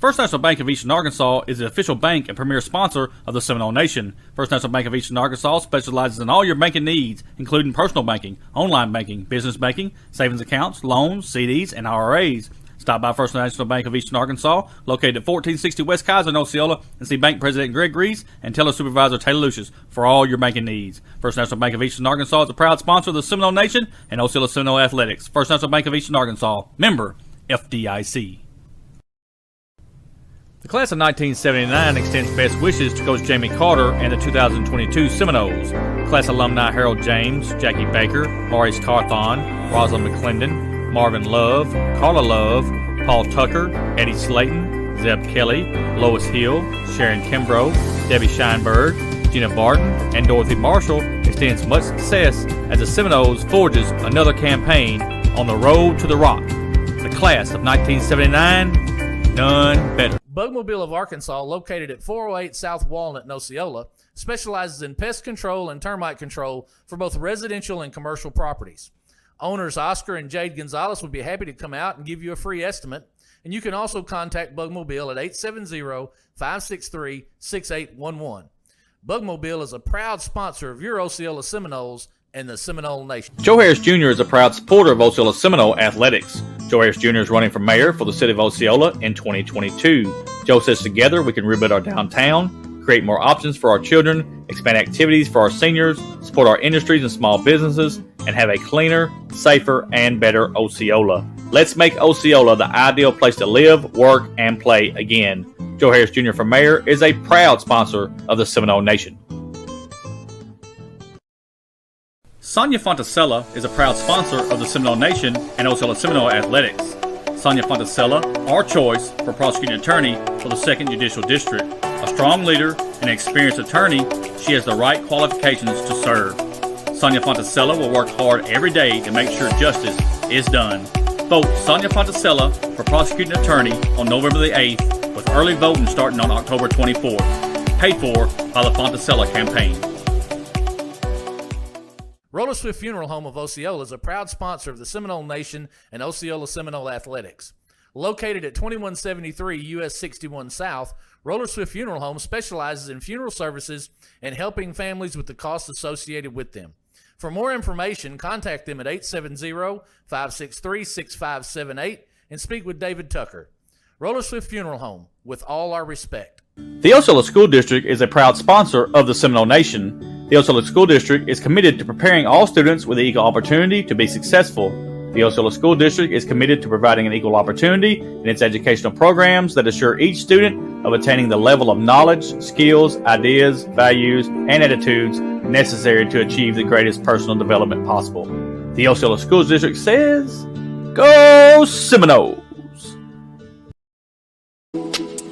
First National Bank of Eastern Arkansas is the official bank and premier sponsor of the Seminole Nation. First National Bank of Eastern Arkansas specializes in all your banking needs, including personal banking, online banking, business banking, savings accounts, loans, CDs, and IRAs. Stop by First National Bank of Eastern Arkansas, located at 1460 West Kaiser in Osceola, and see Bank President Greg Reese and Teller Supervisor Taylor Lucius for all your banking needs. First National Bank of Eastern Arkansas is a proud sponsor of the Seminole Nation and Osceola Seminole Athletics. First National Bank of Eastern Arkansas, member FDIC. The class of 1979 extends best wishes to Coach Jamie Carter and the 2022 Seminoles. Class alumni Harold James, Jackie Baker, Maurice Carthon, Rosalind McClendon, Marvin Love, Carla Love, Paul Tucker, Eddie Slayton, Zeb Kelly, Lois Hill, Sharon Kimbrough, Debbie Scheinberg, Gina Barton, and Dorothy Marshall extends much success as the Seminoles forges another campaign on the road to the Rock. The class of 1979, none better. Bugmobile of Arkansas, located at 408 South Walnut in Osceola, specializes in pest control and termite control for both residential and commercial properties. Owners Oscar and Jade Gonzalez would be happy to come out and give you a free estimate, and you can also contact Bugmobile at 870-563-6811. Bugmobile is a proud sponsor of your Osceola Seminoles and the Seminole Nation. Joe Harris Jr. is a proud supporter of Osceola Seminole Athletics. Joe Harris Jr. is running for mayor for the city of Osceola in 2022. Joe says together we can rebuild our downtown, create more options for our children, expand activities for our seniors, support our industries and small businesses, and have a cleaner, safer, and better Osceola. Let's make Osceola the ideal place to live, work, and play again. Joe Harris Jr. for mayor is a proud sponsor of the Seminole Nation. Sonia Fontecilla is a proud sponsor of the Seminole Nation and Osceola Seminole Athletics. Sonia Fontecilla, our choice for prosecuting attorney for the 2nd Judicial District. A strong leader and an experienced attorney, she has the right qualifications to serve. Sonia Fontecilla will work hard every day to make sure justice is done. Vote Sonia Fontecilla for prosecuting attorney on November the 8th, with early voting starting on October 24th. Paid for by the Fontecilla campaign. Roller Swift Funeral Home of Osceola is a proud sponsor of the Seminole Nation and Osceola Seminole Athletics. Located at 2173 US 61 South, Roller Swift Funeral Home specializes in funeral services and helping families with the costs associated with them. For more information, contact them at 870-563-6578 and speak with David Tucker. Roller Swift Funeral Home, with all our respect. The Osceola School District is a proud sponsor of the Seminole Nation. The Osceola School District is committed to preparing all students with equal opportunity to be successful. The Osceola School District is committed to providing an equal opportunity in its educational programs that assure each student of attaining the level of knowledge, skills, ideas, values, and attitudes necessary to achieve the greatest personal development possible. The Osceola School District says, Go Seminoles!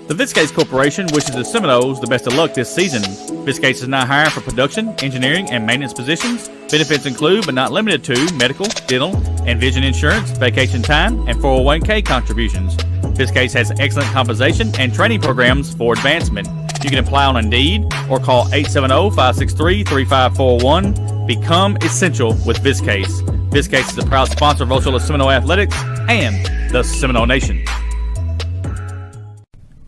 The Viscase Corporation wishes the Seminoles the best of luck this season. Viscase is now hiring for production, engineering, and maintenance positions. Benefits include, but not limited to, medical, dental, and vision insurance, vacation time, and 401k contributions. Viscase has excellent compensation and training programs for advancement. You can apply on Indeed or call 870-563-3541. Become essential with Viscase. Viscase is a proud sponsor of Osceola Seminole Athletics and the Seminole Nation.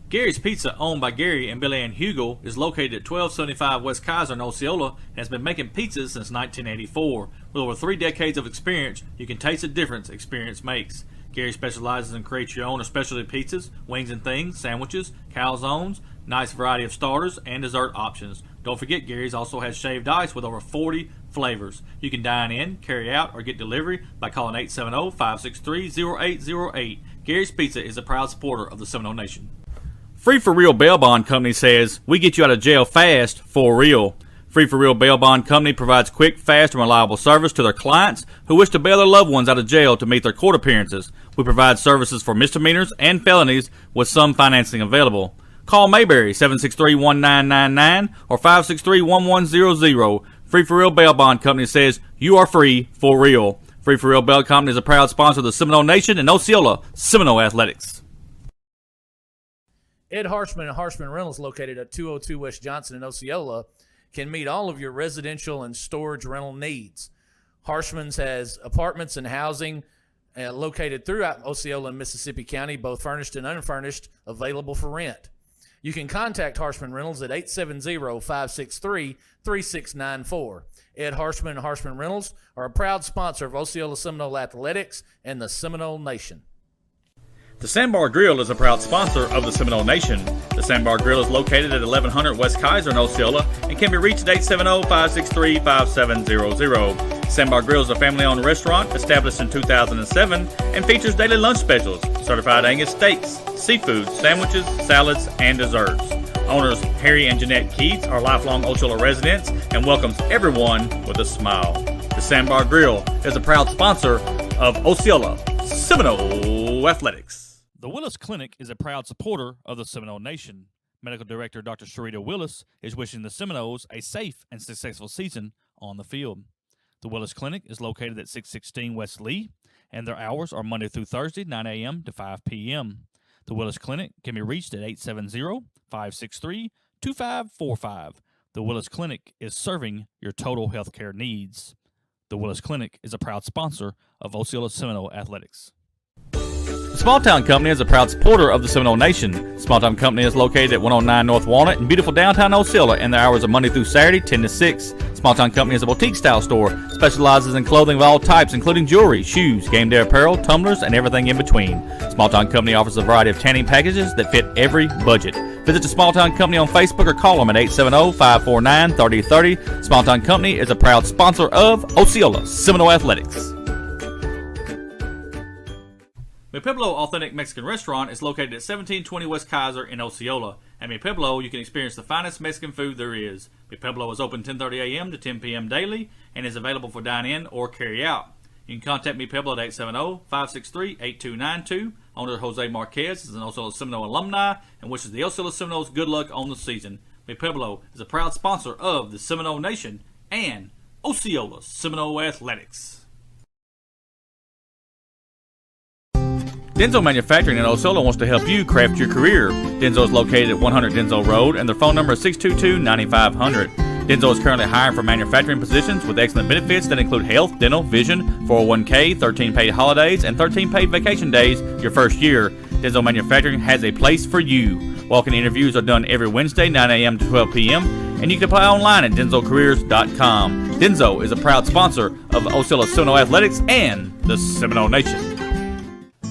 Gary's Pizza, owned by Gary and Billy Ann Hugel, is located at 1275 West Kaiser in Osceola and has been making pizzas since 1984. With over 3 decades of experience, you can taste the difference experience makes. Gary specializes in create your own specialty pizzas, wings and things, sandwiches, calzones, nice variety of starters, and dessert options. Don't forget, Gary's also has shaved ice with over 40 flavors. You can dine in, carry out, or get delivery by calling 870-563-0808. Gary's Pizza is a proud supporter of the Seminole Nation. Free for Real Bail Bond Company says, we get you out of jail fast for real. Free for Real Bail Bond Company provides quick, fast, and reliable service to their clients who wish to bail their loved ones out of jail to meet their court appearances. We provide services for misdemeanors and felonies with some financing available. Call Mayberry 763-1999 or 563-1100. Free for Real Bail Bond Company says, you are free for real. Free for Real Bail Company is a proud sponsor of the Seminole Nation and Osceola Seminole Athletics. Ed Harshman and Harshman Rentals, located at 202 West Johnson in Osceola, can meet all of your residential and storage rental needs. Harshman's has apartments and housing located throughout Osceola and Mississippi County, both furnished and unfurnished, available for rent. You can contact Harshman Rentals at 870-563-3694. Ed Harshman and Harshman Rentals are a proud sponsor of Osceola Seminole Athletics and the Seminole Nation. The Sandbar Grill is a proud sponsor of the Seminole Nation. The Sandbar Grill is located at 1100 West Kaiser in Osceola and can be reached at 870-563-5700. Sandbar Grill is a family-owned restaurant established in 2007 and features daily lunch specials, certified Angus steaks, seafood, sandwiches, salads, and desserts. Owners Harry and Jeanette Keats are lifelong Osceola residents and welcomes everyone with a smile. The Sandbar Grill is a proud sponsor of Osceola Seminole Athletics. The Willis Clinic is a proud supporter of the Seminole Nation. Medical Director Dr. Sharita Willis is wishing the Seminoles a safe and successful season on the field. The Willis Clinic is located at 616 West Lee, and their hours are Monday through Thursday, 9 a.m. to 5 p.m. The Willis Clinic can be reached at 870-563-2545. The Willis Clinic is serving your total health care needs. The Willis Clinic is a proud sponsor of Osceola Seminole Athletics. The Small Town Company is a proud supporter of the Seminole Nation. Small Town Company is located at 109 North Walnut in beautiful downtown Osceola, and their hours are Monday through Saturday, 10 to 6. Small Town Company is a boutique-style store, specializes in clothing of all types, including jewelry, shoes, game day apparel, tumblers, and everything in between. Small Town Company offers a variety of tanning packages that fit every budget. Visit the Small Town Company on Facebook or call them at 870-549-3030. Small Town Company is a proud sponsor of Osceola Seminole Athletics. Mi Pueblo Authentic Mexican Restaurant is located at 1720 West Kaiser in Osceola. At Mi Pueblo, you can experience the finest Mexican food there is. Mi Pueblo is open 10:30 a.m. to 10 p.m. daily and is available for dine-in or carry-out. You can contact Mi Pueblo at 870-563-8292. Owner Jose Marquez is an Osceola Seminole alumni and wishes the Osceola Seminoles good luck on the season. Mi Pueblo is a proud sponsor of the Seminole Nation and Osceola Seminole Athletics. Denso Manufacturing in Osceola wants to help you craft your career. Denso is located at 100 Denso Road, and their phone number is 622-9500. Denso is currently hiring for manufacturing positions with excellent benefits that include health, dental, vision, 401k, 13 paid holidays, and 13 paid vacation days your first year. Denso Manufacturing has a place for you. Walk-in interviews are done every Wednesday, 9 a.m. to 12 p.m., and you can apply online at densocareers.com. Denso is a proud sponsor of Osceola Seminole Athletics and the Seminole Nation.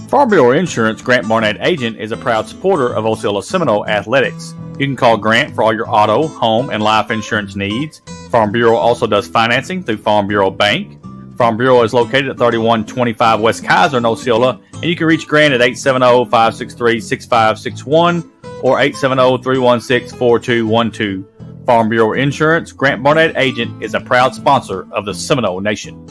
Farm Bureau Insurance Grant Barnett Agent is a proud supporter of Osceola Seminole Athletics. You can call Grant for all your auto, home, and life insurance needs. Farm Bureau also does financing through Farm Bureau Bank. Farm Bureau is located at 3125 West Kaiser in Osceola, and you can reach Grant at 870-563-6561 or 870-316-4212. Farm Bureau Insurance Grant Barnett Agent is a proud sponsor of the Seminole Nation.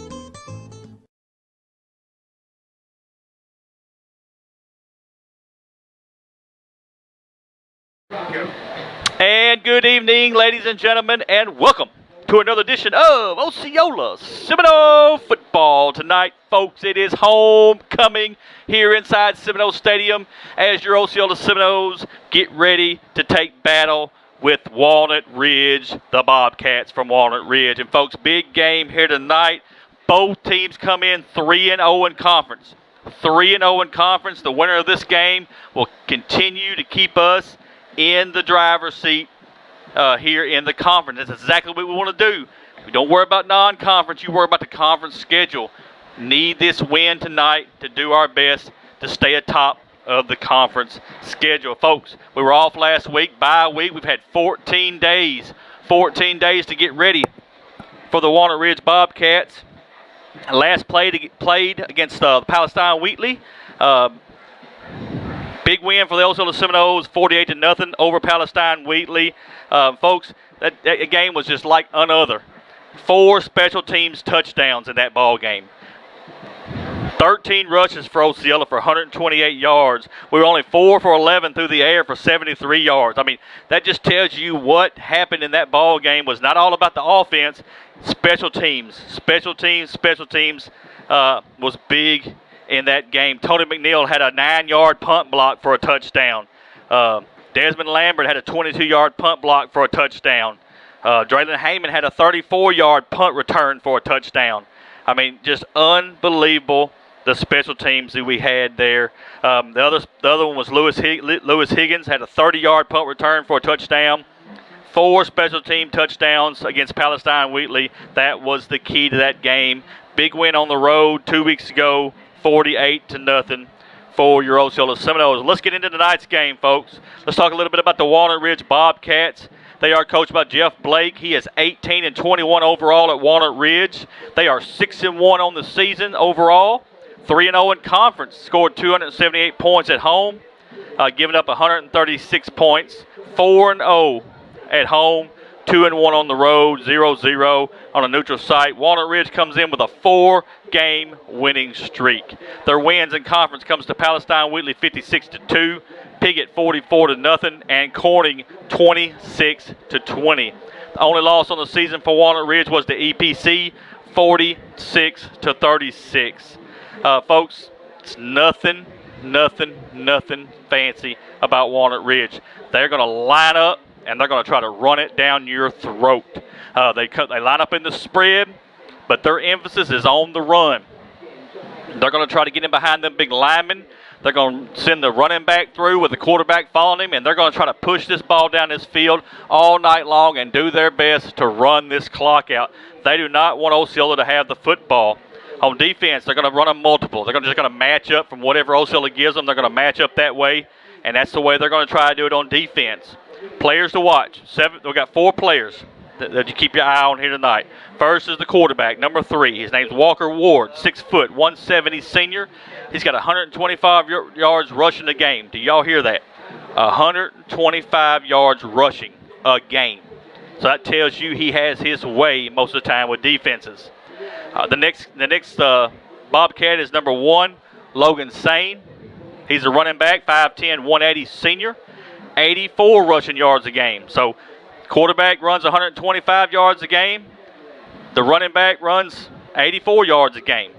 And good evening, ladies and gentlemen, and welcome to another edition of Osceola Seminole Football. Tonight, folks, it is homecoming here inside Seminole Stadium as your Osceola Seminoles get ready to take battle with Walnut Ridge, the Bobcats from Walnut Ridge. And, folks, big game here tonight. Both teams come in 3-0 in conference. 3-0 in conference. The winner of this game will continue to keep us in the driver's seat here in the conference. That's exactly what we want to do. We don't worry about non-conference. You worry about the conference schedule. Need this win tonight to do our best to stay atop of the conference schedule. Folks, we were off last week, bye week. We've had 14 days to get ready for the Walnut Ridge Bobcats. Last played against Palestine Wheatley. Big win for the Osceola Seminoles, 48-0 over Palestine Wheatley. Folks, that game was just like another. 4 special teams touchdowns in that ball game. 13 rushes for Osceola for 128 yards. We were only 4 for 11 through the air for 73 yards. I mean, that just tells you what happened in that ball game was not all about the offense. Special teams was big in that game. Tony McNeil had a 9-yard punt block for a touchdown. Desmond Lambert had a 22-yard punt block for a touchdown. Draylon Heyman had a 34-yard punt return for a touchdown. I mean, just unbelievable the special teams that we had there. The other one was Lewis Higgins had a 30-yard punt return for a touchdown. 4 special team touchdowns against Palestine Wheatley. That was the key to that game. Big win on the road 2 weeks ago, 48-0 for your Osceola Seminoles. Let's get into tonight's game, folks. Let's talk a little bit about the Walnut Ridge Bobcats. They are coached by Jeff Blake. He is 18-21 overall at Walnut Ridge. They are 6-1 on the season overall. 3-0 in conference. Scored 278 points at home, giving up 136 points. 4-0 at home, 2-1 on the road, 0-0 on a neutral site. Walnut Ridge comes in with a 4-game winning streak. Their wins in conference comes to Palestine Wheatley 56-2, Piggott 44-0, and Corning 26-20. The only loss on the season for Walnut Ridge was the EPC 46-36. Folks, it's nothing fancy about Walnut Ridge. They're going to line up and they're going to try to run it down your throat. They line up in the spread, but their emphasis is on the run. They're going to try to get in behind them big linemen. They're going to send the running back through with the quarterback following him, and they're going to try to push this ball down this field all night long and do their best to run this clock out. They do not want Osceola to have the football. On defense, they're going to run them multiple. They're just going to match up from whatever Osceola gives them. They're going to match up that way, and that's the way they're going to try to do it on defense. Players to watch. We've got 4 players that you keep your eye on here tonight. First is the quarterback, number 3. His name's Walker Ward, 6 foot, 170 senior. He's got 125 yards rushing a game. Do y'all hear that? 125 yards rushing a game. So that tells you he has his way most of the time with defenses. The next Bobcat is number 1, Logan Sane. He's a running back, 5'10", 180 senior. 84 rushing yards a game. So quarterback runs 125 yards a game. The running back runs 84 yards a game.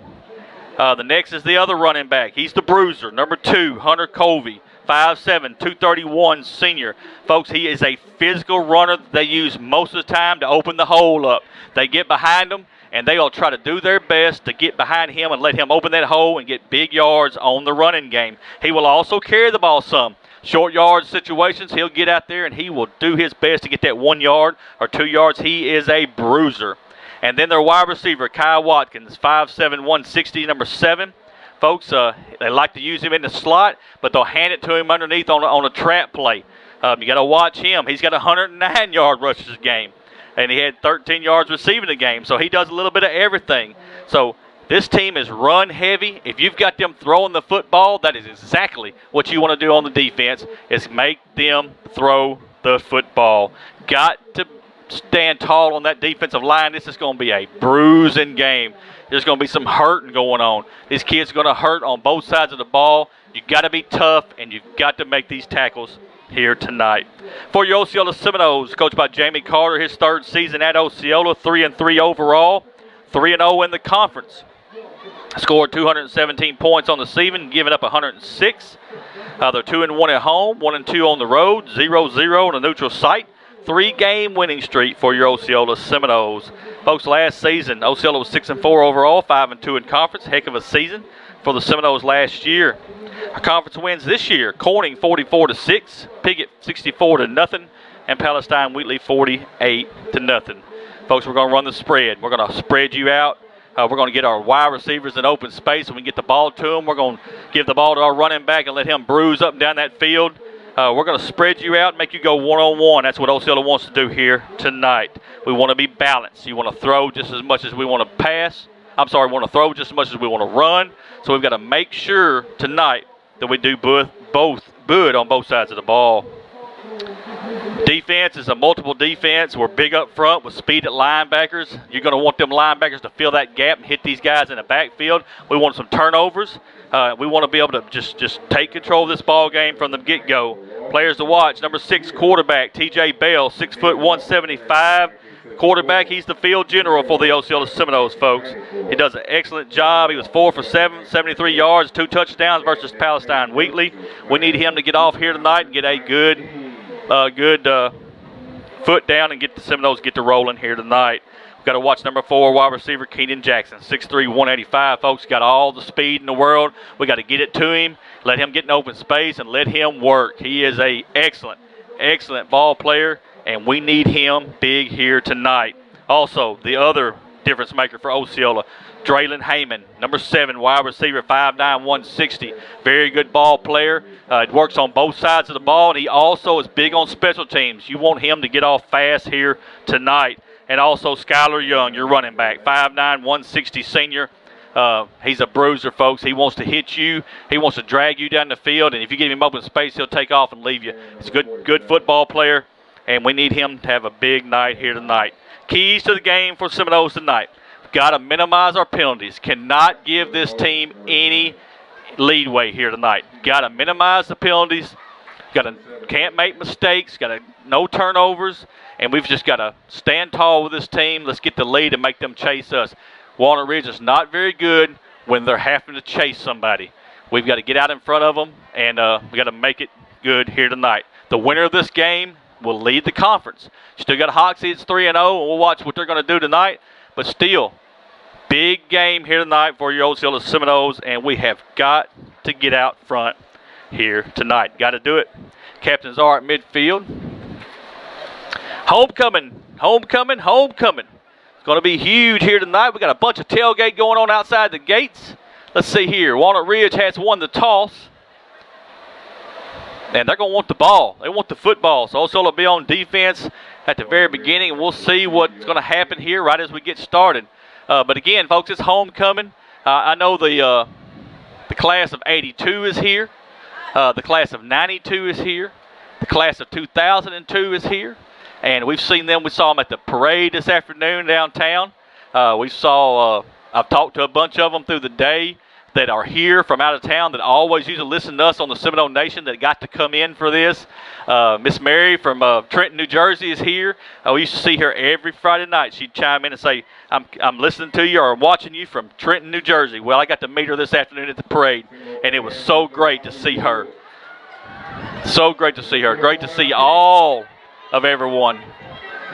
The next is the other running back. He's the bruiser, number 2, Hunter Colvey, 5'7", 231 senior. Folks, he is a physical runner that they use most of the time to open the hole up. They get behind him, and they'll try to do their best to get behind him and let him open that hole and get big yards on the running game. He will also carry the ball some. Short yard situations, he'll get out there and he will do his best to get that 1 yard or 2 yards. He is a bruiser. And then their wide receiver, Kyle Watkins, 5'7", 160, number 7. Folks, they like to use him in the slot, but they'll hand it to him underneath on a trap play. You got to watch him. He's got a 109-yard rush this game, and he had 13 yards receiving the game. So he does a little bit of everything. So this team is run heavy. If you've got them throwing the football, that is exactly what you want to do on the defense, is make them throw the football. Got to stand tall on that defensive line. This is going to be a bruising game. There's going to be some hurting going on. These kids are going to hurt on both sides of the ball. You've got to be tough, and you've got to make these tackles here tonight. For your Osceola Seminoles, coached by Jamie Carter, his 3rd season at Osceola, 3-3 overall, 3-0 in the conference. Scored 217 points on the season, giving up 106. They're 2-1 at home, 1-2 on the road, 0-0 on a neutral site. 3-game winning streak for your Osceola Seminoles. Folks, last season, Osceola was 6-4 overall, 5-2 in conference. Heck of a season for the Seminoles last year. Our conference wins this year: Corning 44-6, Piggott 64-0, and Palestine Wheatley 48-0. Folks, we're going to run the spread. We're going to spread you out. We're going to get our wide receivers in open space and we get the ball to them. We're going to give the ball to our running back and let him bruise up and down that field. We're going to spread you out and make you go one-on-one. That's what Osceola wants to do here tonight. We want to be balanced. You want to throw just as much as we want to pass. We want to throw just as much as we want to run. So we've got to make sure tonight that we do both good on both sides of the ball. Defense is a multiple defense. We're big up front with speed at linebackers. You're going to want them linebackers to fill that gap and hit these guys in the backfield. We want some turnovers. We want to be able to just take control of this ball game from the get-go. Players to watch: number 6 quarterback, T.J. Bell, 6 foot, 175. Quarterback, he's the field general for the Osceola Seminoles, folks. He does an excellent job. He was 4 for 7, 73 yards, 2 touchdowns versus Palestine Wheatley. We need him to get off here tonight and get a good foot down and get the Seminoles get to rolling here tonight. Got to watch number 4 wide receiver Keenan Jackson, 6'3", 185. Folks, got all the speed in the world. We got to get it to him, let him get in open space, and let him work. He is a excellent ball player, and we need him big here tonight. Also, the other difference maker for Osceola, Draylen Heyman, number 7 wide receiver, 5'9", 160. Very good ball player. Works on both sides of the ball, and he also is big on special teams. You want him to get off fast here tonight. And also Skylar Young, your running back, 5'9", 160 senior. He's a bruiser, folks. He wants to hit you. He wants to drag you down the field, and if you give him open space, he'll take off and leave you. He's a good football player, and we need him to have a big night here tonight. Keys to the game for Seminoles tonight. We've got to minimize our penalties. Cannot give this team any leadway here tonight. Got to minimize the penalties. Can't make mistakes. No turnovers. And we've just got to stand tall with this team. Let's get the lead and make them chase us. Walnut Ridge is not very good when they're having to chase somebody. We've got to get out in front of them, and we got to make it good here tonight. The winner of this game will lead the conference. Still got Hoxie. It's 3-0, and we'll watch what they're going to do tonight. But still, big game here tonight for your Osceola Seminoles, and we have got to get out front here tonight. Got to do it. Captains are at midfield. Homecoming. It's going to be huge here tonight. We got a bunch of tailgate going on outside the gates. Let's see here. Walnut Ridge has won the toss. And they're going to want the ball. They want the football. So Osceola will be on defense at the very beginning, and we'll see what's going to happen here right as we get started. But again, folks, it's homecoming. I know the class of 82 is here. The class of 92 is here. The class of 2002 is here. And we've seen them. We saw them at the parade this afternoon downtown. I've talked to a bunch of them through the day that are here from out of town that always used to listen to us on the Seminole Nation that got to come in for this. Miss Mary from Trenton, New Jersey is here. We used to see her every Friday night. She'd chime in and say, I'm listening to you or watching you from Trenton, New Jersey. Well, I got to meet her this afternoon at the parade, and it was so great to see her. So great to see her. Great to see all of everyone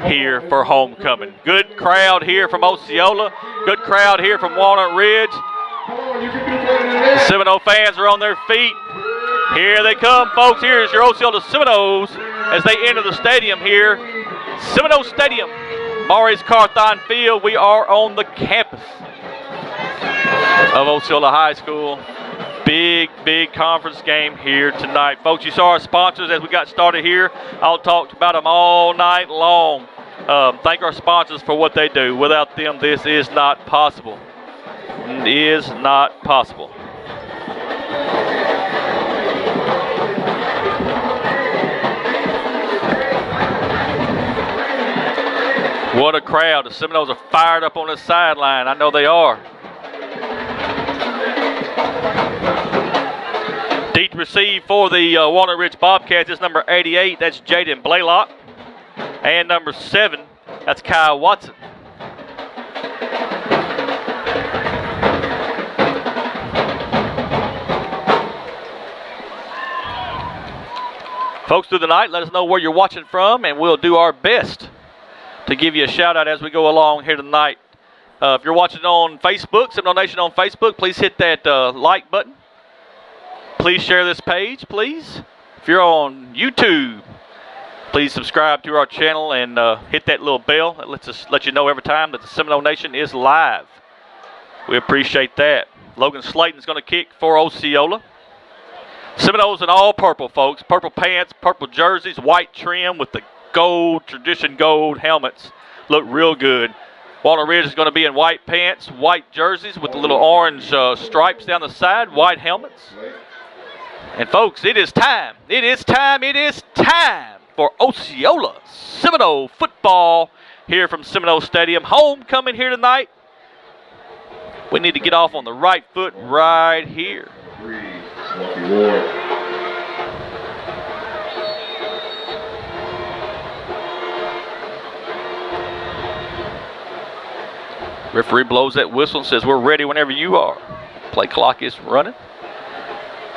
here for homecoming. Good crowd here from Osceola. Good crowd here from Walnut Ridge. The Seminole fans are on their feet. Here they come, folks. Here's your Osceola Seminoles as they enter the stadium here. Seminole Stadium, Maurice Carthon Field. We are on the campus of Osceola High School. Big conference game here tonight. Folks, you saw our sponsors as we got started here. I'll talk about them all night long. Thank our sponsors for what they do. Without them, this is not possible. It is not possible. What a crowd. The Seminoles are fired up on the sideline. I know they are. Deep receive for the Walnut Ridge Bobcats is number 88. That's Jaden Blaylock. And number 7, that's Kyle Watson. Folks, through the night, let us know where you're watching from, and we'll do our best to give you a shout-out as we go along here tonight. If you're watching on Facebook, Seminole Nation on Facebook, please hit that like button. Please share this page, please. If you're on YouTube, please subscribe to our channel and hit that little bell. That lets us let you know every time that the Seminole Nation is live. We appreciate that. Logan Slayton's going to kick for Osceola. Seminoles in all purple, folks. Purple pants, purple jerseys, white trim with the gold, tradition gold helmets. Look real good. Walnut Ridge is going to be in white pants, white jerseys with the little orange stripes down the side, white helmets. And folks, it is time for Osceola Seminole football here from Seminole Stadium. Homecoming here tonight. We need to get off on the right foot right here. Referee blows that whistle and says, "We're ready whenever you are." Play clock is running.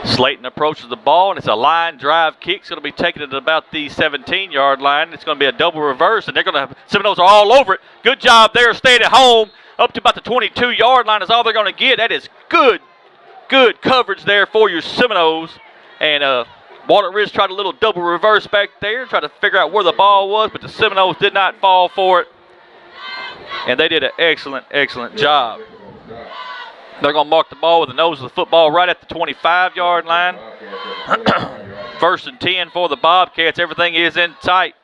Slayton approaches the ball, and it's a line drive kick. It's going to be taken at about the 17-yard line. It's going to be a double reverse, and they're going to have Seminoles are all over it. Good job there, staying at home. Up to about the 22-yard line is all they're going to get. That is good coverage there for your Seminoles. And Walnut Ridge tried a little double reverse back there, tried to figure out where the ball was, but the Seminoles did not fall for it. And they did an excellent job. They're going to mark the ball with the nose of the football right at the 25-yard line. 1st and 10 for the Bobcats. Everything is in tight.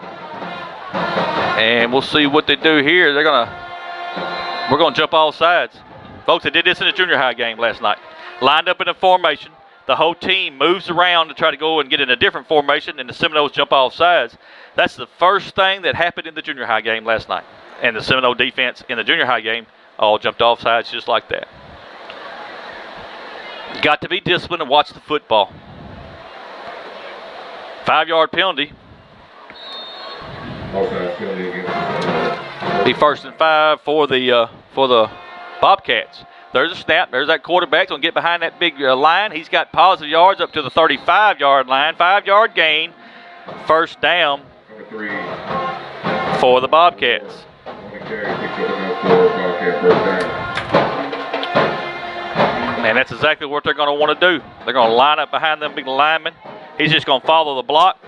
And we'll see what they do here. We're going to jump all sides. Folks, they did this in the junior high game last night. Lined up in a formation. The whole team moves around to try to go and get in a different formation, and the Seminoles jump off sides. That's the first thing that happened in the junior high game last night. And the Seminole defense in the junior high game all jumped off sides just like that. Got to be disciplined and watch the football. 5-yard penalty. Be 1st and 5 for the Bobcats. There's a snap. There's that quarterback going to get behind that big line. He's got positive yards up to the 35-yard line. 5-yard gain. 1st down for the Bobcats. And that's exactly what they're going to want to do. They're going to line up behind them big linemen. He's just going to follow the block,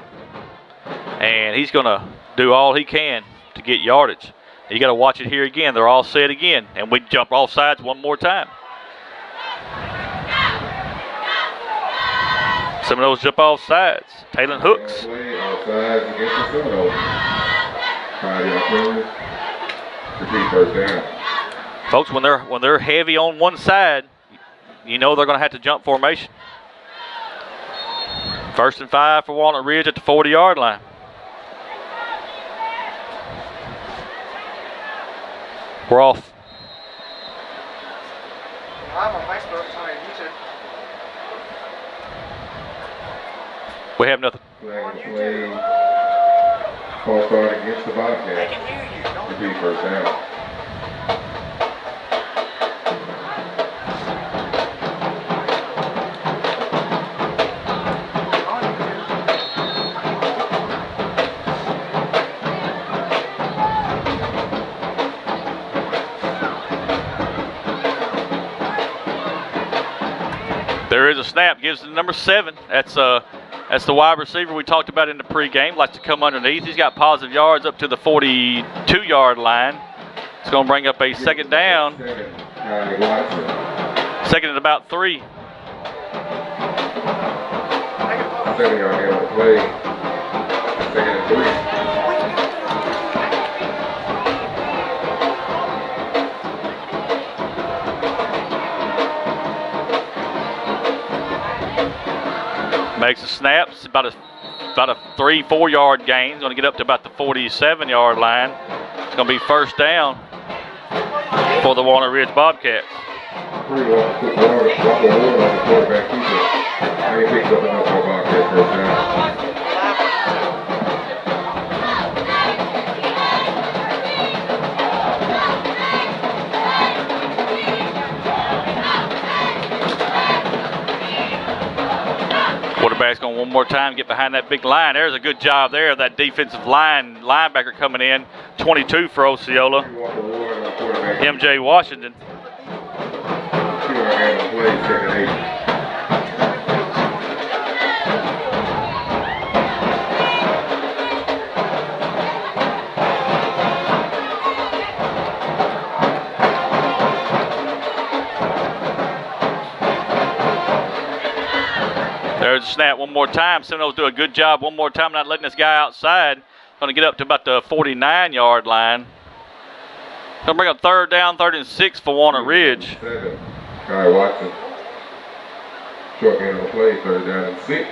and he's going to do all he can to get yardage. You got to watch it here again. They're all set again, and we jump off sides one more time. Seminoles jump off sides. Taylor hooks. Folks, when they're heavy on one side, you know they're going to have to jump formation. 1st and 5 for Walnut Ridge at the 40-yard line. We're off. I'm on Facebook, it's on YouTube. We have nothing. On YouTube. False start against the Bobcats. They can hear you. Don't Repeat 1st down. There is a snap, gives it to number 7. That's the wide receiver we talked about in the pregame. Likes to come underneath. He's got positive yards up to the 42-yard line. It's going to bring up a 2nd down. 2nd and about 3. 7-yard gain on the play. 2nd and 3. Makes a snap. It's about a 3-4 yard gain. Going to get up to about the 47-yard line. It's going to be 1st down for the Walnut Ridge Bobcats. Quarterback's going one more time, get behind that big line. There's a good job there of that defensive linebacker coming in. 22 for Osceola. MJ Washington. There's a snap one more time. Seminoles do a good job one more time not letting this guy outside. Going to get up to about the 49-yard line. Going to bring up 3rd down, 3rd and 6 for Walnut Ridge. Kai Watson. Short gain on the play, 3rd down and 6.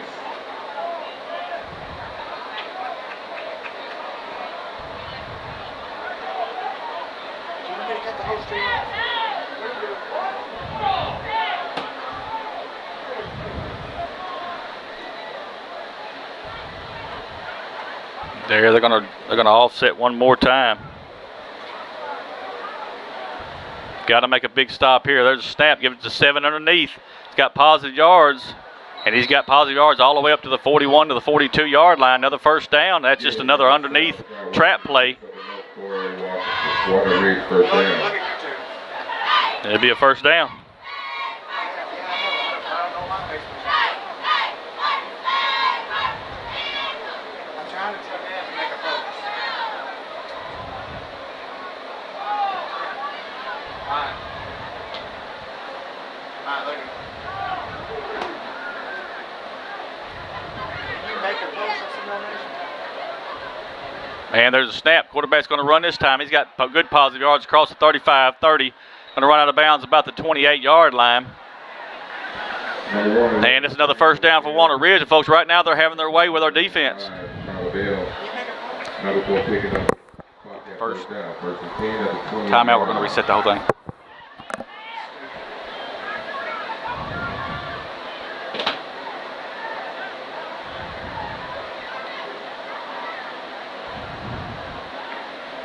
There, they're gonna offset one more time. Got to make a big stop here. There's a snap. Give it to 7 underneath. He's got positive yards, and he's got positive yards all the way up to the 41 to the 42-yard line. Another first down. That's just another underneath trap play. Walnut Ridge first down. It'll be a first down. I'm trying to tell Dan to make a focus. Alright. Alright, look at it. Can you make a focus of Seminole Nation? And there's a snap. Quarterback's going to run this time. He's got good positive yards across the 35, 30. Going to run out of bounds about the 28-yard line. And it's another first down for Walnut Ridge. And folks, right now they're having their way with our defense. First timeout. We're going to reset the whole thing.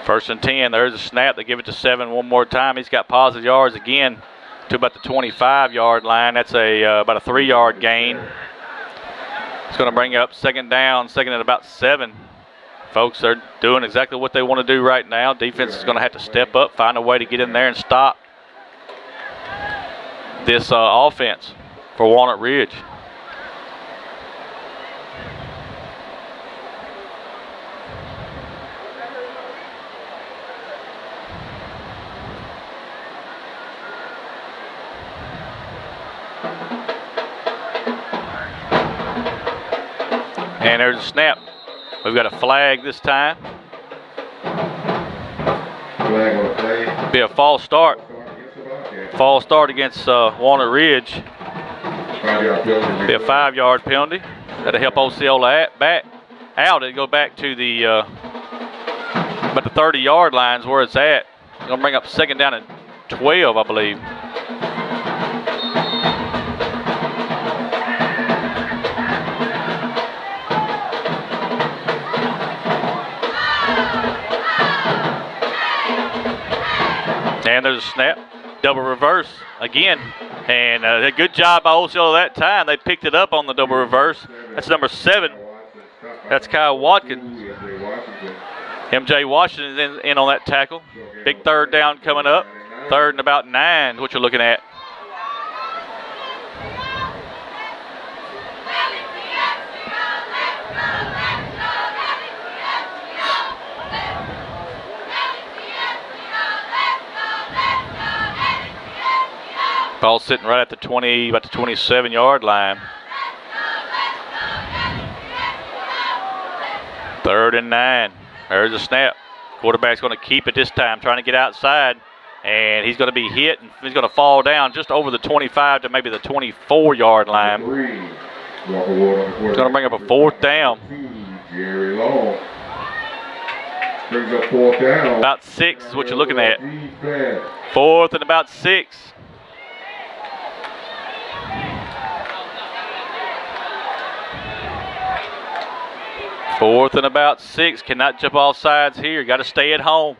First and 10. There's a snap. They give it to 7 one more time. He's got positive yards again to about the 25-yard line. That's about a 3-yard gain. It's going to bring up second down, second at about 7. Folks, they're doing exactly what they want to do right now. Defense is going to have to step up, find a way to get in there and stop this offense for Walnut Ridge. And there's a snap. We've got a flag this time. Flag on the play. Be a false start. False start against Walnut Ridge. 5-yard penalty. Be a 5-yard penalty. That'll help Osceola back out. It'll go back to the about the 30-yard lines where it's at. It's gonna bring up second down and 12, I believe. And there's a snap, double reverse again, and a good job by Osceola that time. They picked it up on the double reverse. That's number 7. That's Kyle Watkins. MJ Washington is in on that tackle. Big third down coming up. Third and about 9 is what you're looking at. Ball sitting right at the 20, about the 27-yard line. Third and 9. There's a snap. Quarterback's going to keep it this time, trying to get outside, and he's going to be hit, and he's going to fall down just over the 25 to maybe the 24-yard line. It's going to bring up a fourth down. Jerry Long brings up fourth down. About 6 is what you're looking at. Fourth and about 6. Fourth and about 6. Cannot jump off sides here. Got to stay at home.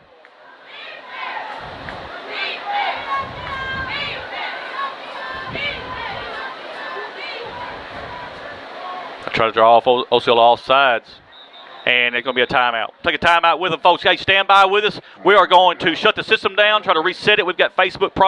I try to draw off Osceola off sides. And there's going to be a timeout. Take a timeout with them, folks. Hey, stand by with us. We are going to shut the system down, try to reset it. We've got Facebook